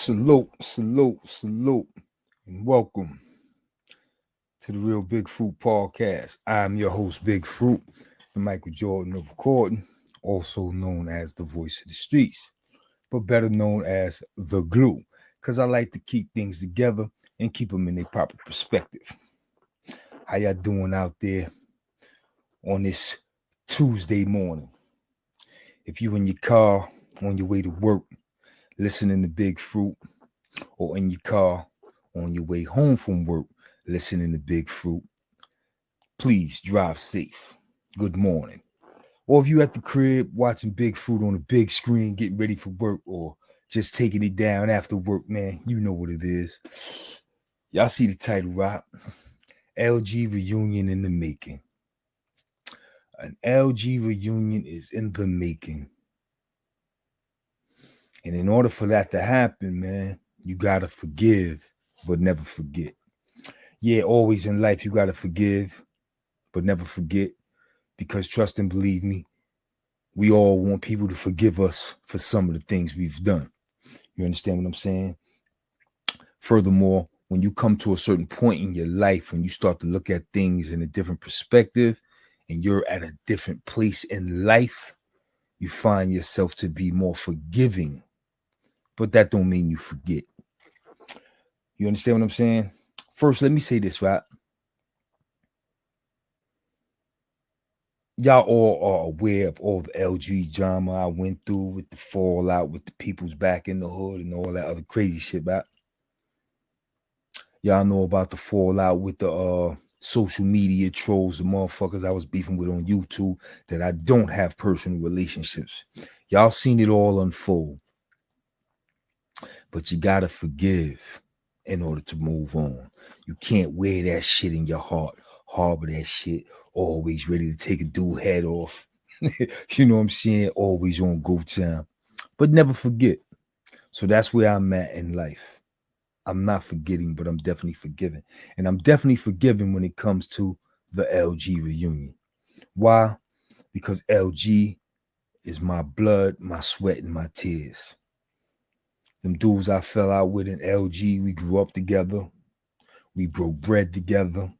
Salute, salute, salute, and welcome to the Real Big Fruit Podcast. I'm your host, Big Fruit, the Michael Jordan of recording, also known as the voice of the streets, but better known as the glue, because I like to keep things together and keep them in their proper perspective. How y'all doing out there on this Tuesday morning? If you in your car on your way to work, listening to Big Fruit, or in your car on your way home from work, listening to Big Fruit, please drive safe. Good morning. Or if you at the crib watching Big Fruit on the big screen, getting ready for work, or just taking it down after work, man, you know what it is. Y'all see the title, right? LG reunion in the making. An LG reunion is in the making. And in order for that to happen, man, you gotta forgive, but never forget. Yeah, always in life you gotta forgive, but never forget. Because trust and believe me, we all want people to forgive us for some of the things we've done. You understand what I'm saying? Furthermore, when you come to a certain point in your life, when you start to look at things in a different perspective, and you're at a different place in life, you find yourself to be more forgiving. But that don't mean you forget. You understand what I'm saying? First, let me say this, right? Y'all all are aware of all the LG drama I went through with the fallout, with the people's back in the hood and all that other crazy shit, right? Y'all know about the fallout with the social media trolls, the motherfuckers I was beefing with on YouTube that I don't have personal relationships. Y'all seen it all unfold. But you gotta forgive in order to move on. You can't wear that shit in your heart, harbor that shit, always ready to take a dude head off. You know what I'm saying? Always on go time. But never forget. So that's where I'm at in life. I'm not forgetting, but I'm definitely forgiving. And I'm definitely forgiving when it comes to the LG reunion. Why? Because LG is my blood, my sweat, and my tears. Them dudes I fell out with in LG, we grew up together. We broke bread together.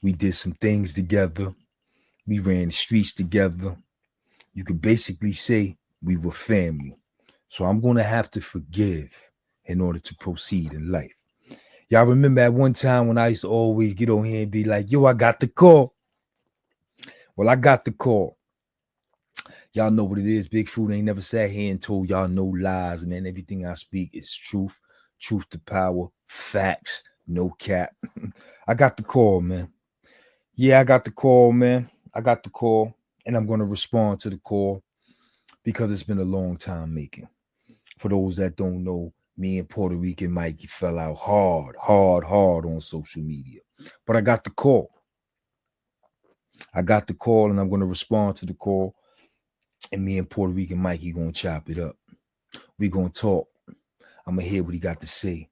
We did some things together. We ran the streets together. You could basically say we were family. So I'm going to have to forgive in order to proceed in life. Y'all remember at one time when I used to always get on here and be like, yo, I got the call. Well, I got the call. Y'all know what it is. Big Fruit ain't never sat here and told y'all no lies, man. Everything I speak is truth to power, facts, no cap. I got the call, man. Yeah, I got the call, man. I got the call, and I'm going to respond to the call because it's been a long time making. For those that don't know, me and Puerto Rican Mikey fell out hard on social media. But I got the call. I got the call, and I'm going to respond to the call. And me and Puerto Rican Mikey gonna chop it up. We gonna talk. I'm gonna hear what he got to say.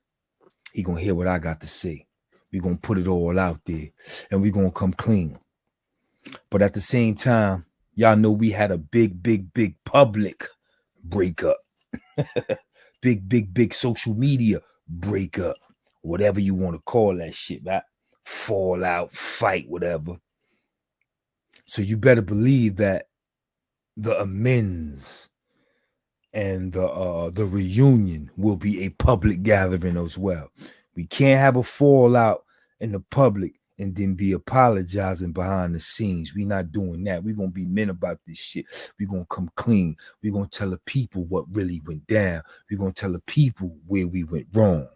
He gonna hear what I got to say. We gonna put it all out there, and we gonna come clean. But at the same time, y'all know we had a big public breakup. big social media breakup. Whatever you want to call that shit, right? Fallout, fight, whatever. So you better believe that the amends and the reunion will be a public gathering as well. We can't have a fallout in the public and then be apologizing behind the scenes. We're not doing that. We're going to be men about this shit. We're going to come clean. We're going to tell the people what really went down. We're going to tell the people where we went wrong.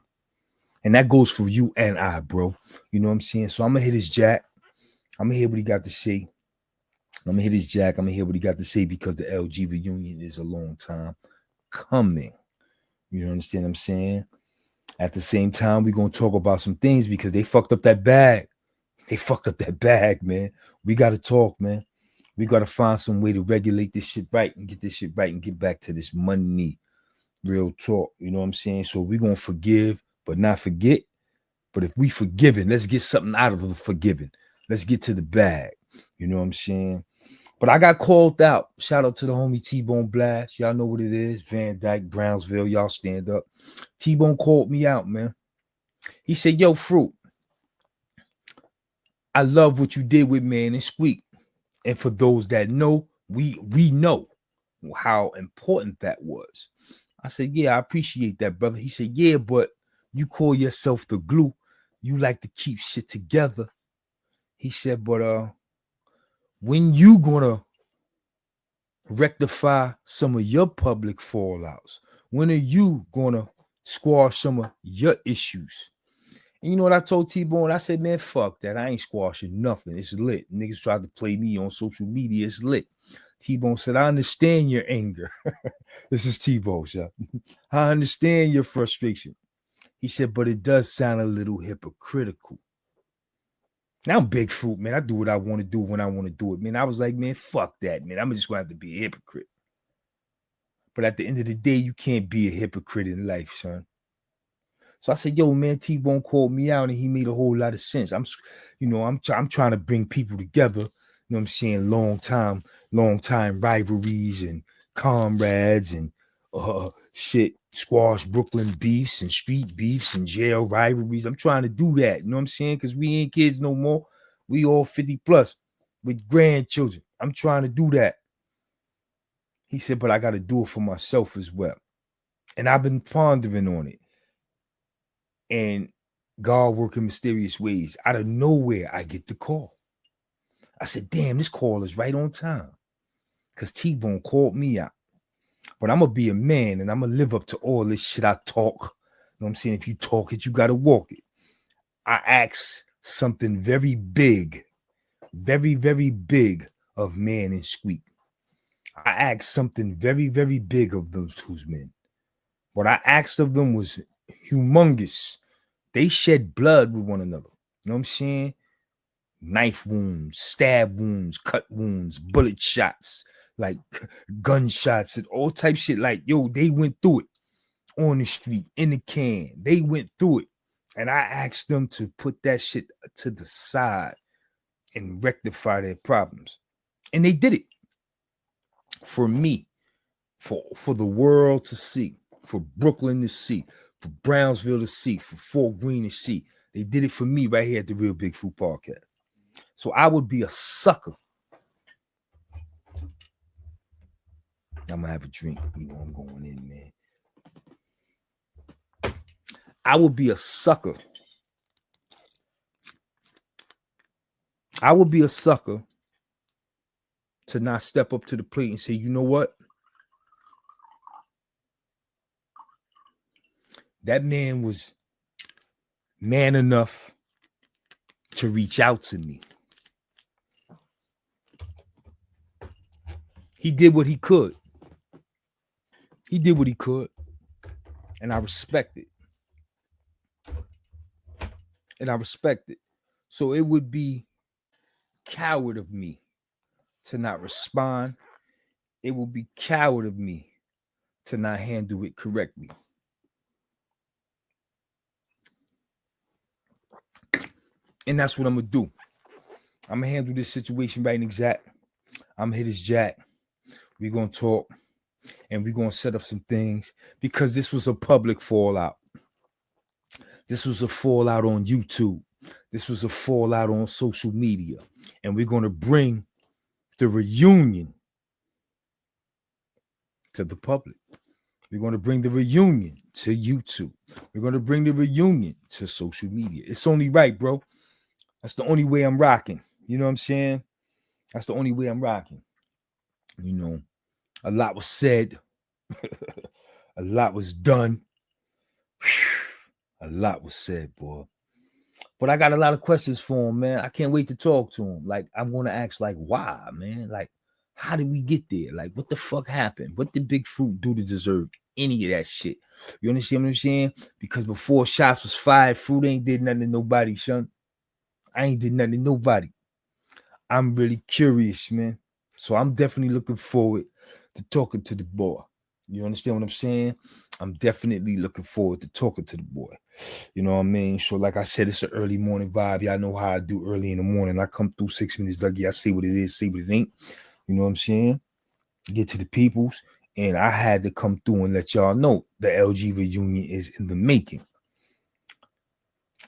And that goes for you and I, bro. You know what I'm saying? So I'm going to hit his jack. I'm going to hear what he got to say. I'm gonna hit his jack. I'm gonna hear what he got to say because the LG reunion is a long time coming. You understand what I'm saying? At the same time, we're gonna talk about some things because they fucked up that bag. They fucked up that bag, man. We gotta talk, man. We gotta find some way to regulate this shit right and get this shit right and get back to this money. Real talk. You know what I'm saying? So we're gonna forgive, but not forget. But if we forgiven, let's get something out of the forgiving. Let's get to the bag. You know what I'm saying? But I got called out. Shout out to the homie T-Bone Blast. Y'all know what it is. Van Dyke, Brownsville. Y'all stand up. T-Bone called me out, man. He said, yo, Fruit, I love what you did with Man and Squeak. And for those that know, we know how important that was. I said, yeah, I appreciate that, brother. He said, yeah, but you call yourself the glue. You like to keep shit together. He said, but when you gonna rectify some of your public fallouts? When are you gonna squash some of your issues? And you know what I told T-Bone? I said, man, fuck that. I ain't squashing nothing. It's lit. Niggas tried to play me on social media. It's lit. T-Bone said, I understand your anger. This is T-Bone, y'all. I understand your frustration. He said, but it does sound a little hypocritical. Now I'm Big Fruit, man. I do what I want to do when I want to do it, man. I was like, man, fuck that, man. I'm just going to have to be a hypocrite. But at the end of the day, you can't be a hypocrite in life, son. So I said, yo, man, T-Bone called me out and he made a whole lot of sense. I'm trying to bring people together. You know what I'm saying? Long time rivalries and comrades and squash Brooklyn beefs and street beefs and jail rivalries. I'm trying to do that. You know what I'm saying? Because we ain't kids no more. We all 50 plus with grandchildren. I'm trying to do that. He said, but I got to do it for myself as well. And I've been pondering on it. And God working mysterious ways. Out of nowhere, I get the call. I said, damn, this call is right on time. Because T-Bone called me out. But I'm going to be a man and I'm going to live up to all this shit I talk. You know what I'm saying? If you talk it, you got to walk it. I asked something very big, very, very big of Man and Squeak. I asked something very, very big of those two men. What I asked of them was humongous. They shed blood with one another. You know what I'm saying? Knife wounds, stab wounds, cut wounds, bullet shots, like gunshots and all type shit. Like, yo, they went through it on the street, in the can. They went through it. And I asked them to put that shit to the side and rectify their problems. And they did it. For me, for the world to see, for Brooklyn to see, for Brownsville to see, for Fort Greene to see. They did it for me right here at the Real Big Fruit Podcast. So I would be a sucker. I'm going to have a drink. You know I'm going in, man. I would be a sucker. I would be a sucker to not step up to the plate and say, you know what? That man was man enough to reach out to me. He did what he could. He did what he could. And I respect it. So it would be coward of me to not respond. It would be coward of me to not handle it correctly. And that's what I'm going to do. I'm going to handle this situation right and exact. I'm going to hit his jack. We're going to talk. And we're going to set up some things. Because this was a public fallout. This was a fallout on YouTube. This was a fallout on social media. And we're going to bring the reunion to the public. We're going to bring the reunion to YouTube. We're going to bring the reunion to social media. It's only right, bro. That's the only way I'm rocking. You know what I'm saying? That's the only way I'm rocking. You know, a lot was said. A lot was done. A lot was said, boy. But I got a lot of questions for him, man. I can't wait to talk to him. Like, I'm going to ask, like, why, man? Like, how did we get there? Like, what the fuck happened? What did Big Fruit do to deserve any of that shit? You understand what I'm saying? Because before shots was fired, Fruit ain't did nothing to nobody, son. I ain't did nothing to nobody. I'm really curious, man. So I'm definitely looking forward to talking to the boy. You understand what I'm saying? I'm definitely looking forward to talking to the boy. You know what I mean? So like I said, it's an early morning vibe. Y'all know how I do early in the morning. I come through 6 minutes, Dougie. I say what it is, say what it ain't. You You know what I'm saying? Get to the peoples. And I had to come through and let y'all know the LG reunion is in the making.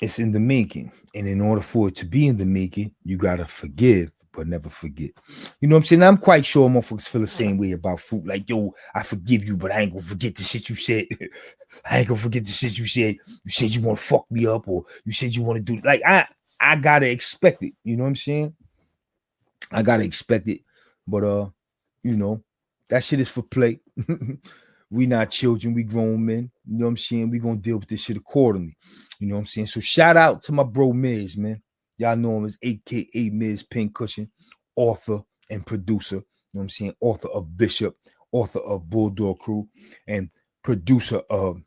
It's in the making. And in order for it to be in the making, you got to forgive, but never forget. You know what I'm saying? I'm quite sure motherfuckers feel the same way about fruit. Like, yo, I forgive you, but I ain't going to forget the shit you said. I ain't going to forget the shit you said. You said you want to fuck me up, or you said you want to do, like, I got to expect it. You know what I'm saying? I got to expect it. But, you know, that shit is for play. We not children, we grown men. You know what I'm saying? We gonna deal with this shit accordingly. You know what I'm saying? So shout out to my bro Miz, man. Y'all know him as AKA Miz Pincushion, author and producer. You know what I'm saying? Author of Bishop, author of Bulldog Crew, and producer of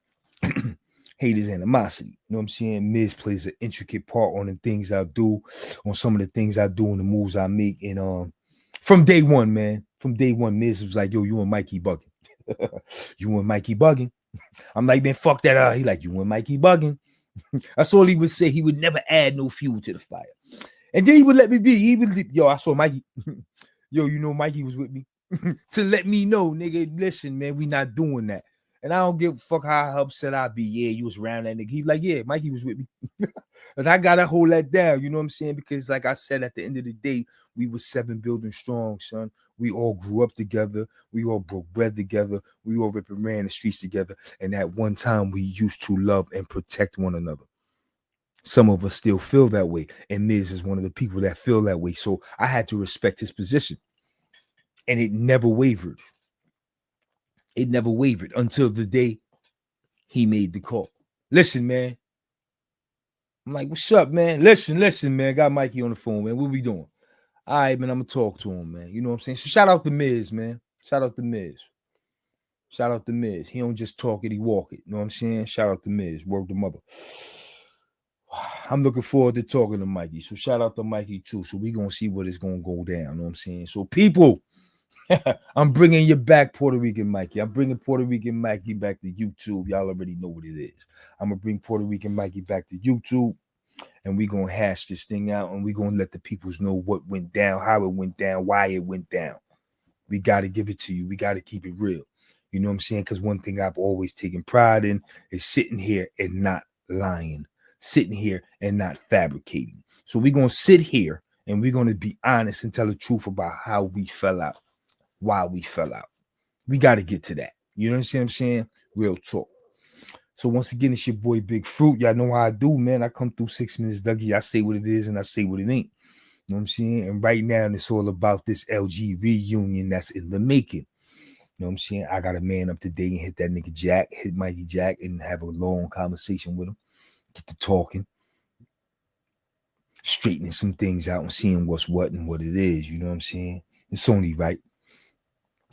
Haters Animosity. You know what I'm saying? Miz plays an intricate part on the things I do, on some of the things I do and the moves I make. And from day one, man, from day one, Miz was like, yo, you and Mikey bugging. You and Mikey bugging. I'm like, man, fuck that. He like, you and Mikey bugging. That's all he would say. He would never add no fuel to the fire. And then he would let me be. He would, yo, I saw Mikey. Yo, you know, Mikey was with me to let me know, nigga, listen, man, we not doing that. And I don't give a fuck how upset I be. Yeah, you was around that nigga. He like, yeah, Mikey was with me. And I gotta hold that down, you know what I'm saying? Because like I said, at the end of the day, we were 7 building strong, son. We all grew up together. We all broke bread together. We all ripped and ran the streets together. And at one time, we used to love and protect one another. Some of us still feel that way. And Miz is one of the people that feel that way. So I had to respect his position. And it never wavered. It never wavered until the day he made the call. Listen, man. I'm like, what's up, man? Listen, man. Got Mikey on the phone, man. What we doing? All right, man. I'm going to talk to him, man. You know what I'm saying? So shout out to Miz, man. Shout out to Miz. Shout out to Miz. He don't just talk it, he walk it. You know what I'm saying? Shout out to Miz. Work the mother. I'm looking forward to talking to Mikey. So shout out to Mikey, too. So we going to see what is going to go down. You know what I'm saying? So people, I'm bringing you back, Puerto Rican Mikey. I'm bringing Puerto Rican Mikey back to YouTube. Y'all already know what it is. I'm going to bring Puerto Rican Mikey back to YouTube, and we're going to hash this thing out, and we're going to let the peoples know what went down, how it went down, why it went down. We got to give it to you. We got to keep it real. You know what I'm saying? Because one thing I've always taken pride in is sitting here and not lying, sitting here and not fabricating. So we're going to sit here, and we're going to be honest and tell the truth about how we fell out. Why we fell out. We got to get to that. You know what I'm saying? Real talk. So once again, it's your boy Big Fruit. Y'all know how I do, man. I come through 6 minutes, Dougie. I say what it is and I say what it ain't. You know what I'm saying? And right now, it's all about this LG reunion that's in the making. You know what I'm saying? I got to man up today and hit that nigga Jack, hit Mikey Jack, and have a long conversation with him. Get to talking. Straightening some things out and seeing what's what and what it is. You know what I'm saying? It's only right.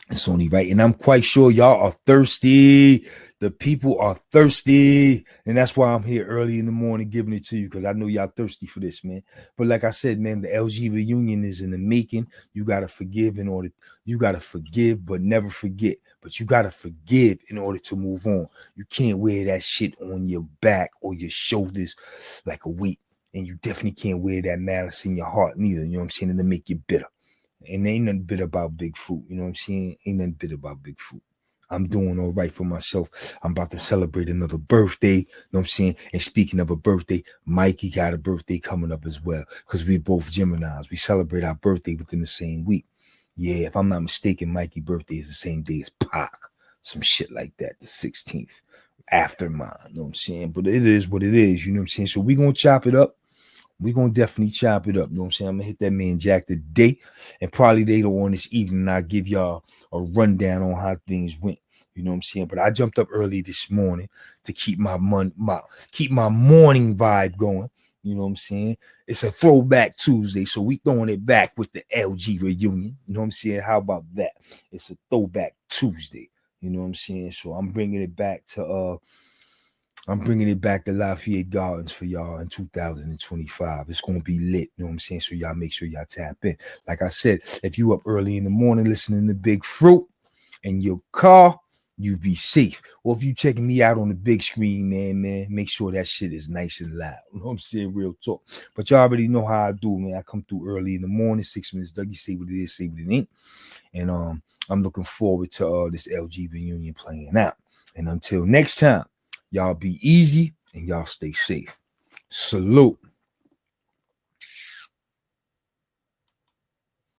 It's only right. And I'm quite sure y'all are thirsty. The people are thirsty. And that's why I'm here early in the morning giving it to you, because I know y'all thirsty for this, man. But like I said, man, the LG reunion is in the making. You got to forgive you got to forgive, but never forget. But you got to forgive in order to move on. You can't wear that shit on your back or your shoulders like a weight. And you definitely can't wear that malice in your heart neither. You know what I'm saying? And to make you bitter. And ain't nothing bitter about Big Fruit. You know what I'm saying? Ain't nothing bitter about Big Fruit. I'm doing all right for myself. I'm about to celebrate another birthday. You know what I'm saying? And speaking of a birthday, Mikey got a birthday coming up as well, because we're both Geminis. We celebrate our birthday within the same week. Yeah, if I'm not mistaken, Mikey's birthday is the same day as Pac. Some shit like that, the 16th. After mine, you know what I'm saying? But it is what it is, you know what I'm saying? So we're going to chop it up. We're going to definitely chop it up. You know what I'm saying? I'm going to hit that man Jack today, and probably later on this evening, I'll give y'all a rundown on how things went. You know what I'm saying? But I jumped up early this morning to keep my morning vibe going. You know what I'm saying? It's a throwback Tuesday, so we throwing it back with the LG reunion. You know what I'm saying? How about that? It's a throwback Tuesday. You know what I'm saying? So I'm bringing it back to Lafayette Gardens for y'all in 2025. It's going to be lit. You know what I'm saying? So y'all make sure y'all tap in. Like I said, if you up early in the morning listening to Big Fruit in your car, you be safe. Or if you checking me out on the big screen, man, make sure that shit is nice and loud. You know what I'm saying? Real talk. But y'all already know how I do, man. I come through early in the morning, 6 minutes. Dougie say what it is, say what it ain't. And I'm looking forward to this LG reunion playing out. And until next time, y'all be easy and y'all stay safe. Salute.